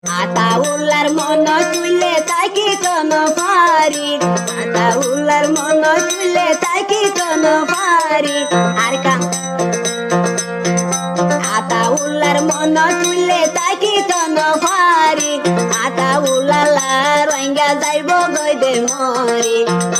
আতাউল্লার মন তুলে তাকি কোন পারি আতাউল্লার মন তুলে তাকি কোন পারি আর কাম আতাউল্লার মন তুলে তাকি কোন পারি আতাউল্লা রোহিঙ্গা যাইব গইদে মরি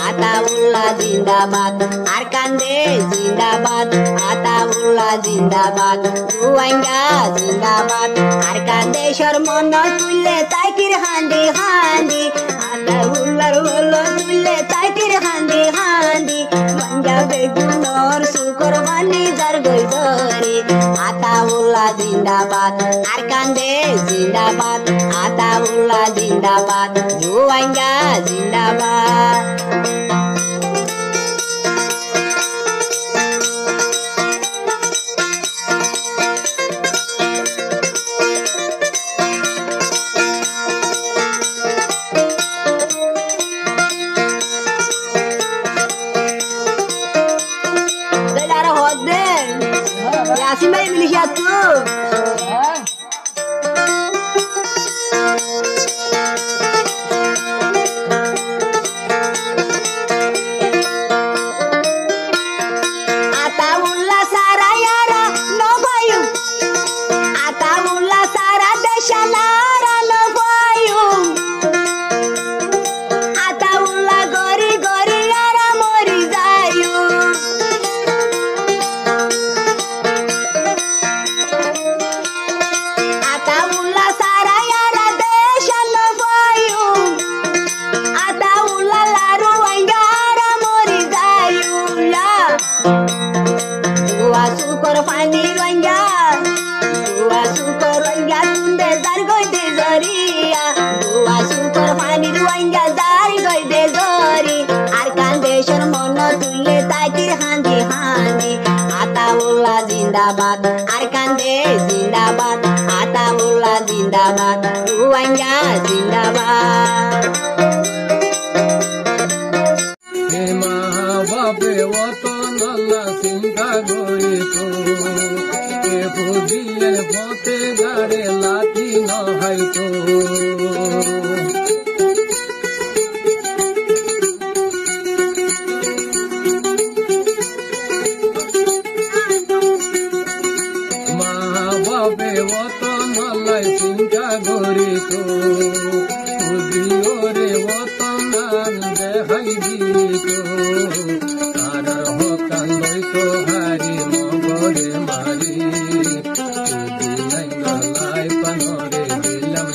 আতাউল্লা জিন্দাবাদ আর কান্দে জিন্দাবাদ আতাউল্লা জিন্দাবাদ রোহিঙ্গা জিন্দাবাদ আর কান্দেশ্বর মন তুলে তাকির হান্ডি হান্ডি আতাউল্লার হলো তুলে তাকির হান্ডি হান্ডি রোহিঙ্গা বেগুনর শুকর বানি যার গই ধরি আতাউল্লা জিন্দাবাদ আর কান্দে জিন্দাবাদ আতাউল্লা জিন্দাবাদ রোহিঙ্গা জিন্দাবাদ Yasin Bey milisya tuh. Ataullah sarayara no bayu. Ataullah sara deshanara no bayu. Ataullah gori gori ara mori jayu. Ataullah sarayara deshanno bayu. Ataullah laru angara mori jayu la. Dua sukor pani rohingya. Dua sukor rohingya tunde dar goi de zoriya. Dua sukor pani rohingya dar goi de zori. Ar kandeshor mono tulle takir handi handi. Ataullah zindabad ar kande zindabad Ataullah zindabad Rohingya zindabad Ema babe watan Allah singa gori to e bodiye bote gare lati na hai to babe watan Allah singa gori to udiore watan nan de hai di to arar hotan loi to hari mogore mari udinai nalai panore dilam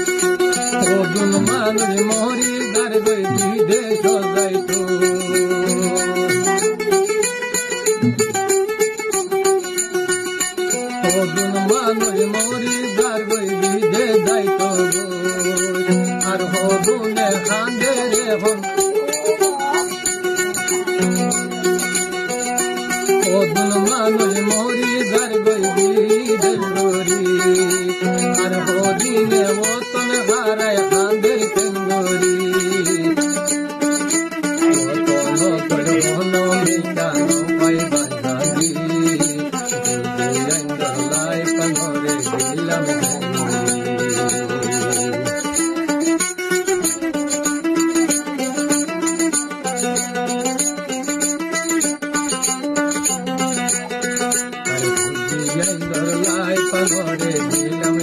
Odun manur mori dar goi de sodai to Odun manur mori dar goi de dai to ar hodun khande re hon Odun manur mori dar goi de dori ar hodin wotan haray khander tengori otono tono minda no pai bandani dilai panore dilam dilai panore dilam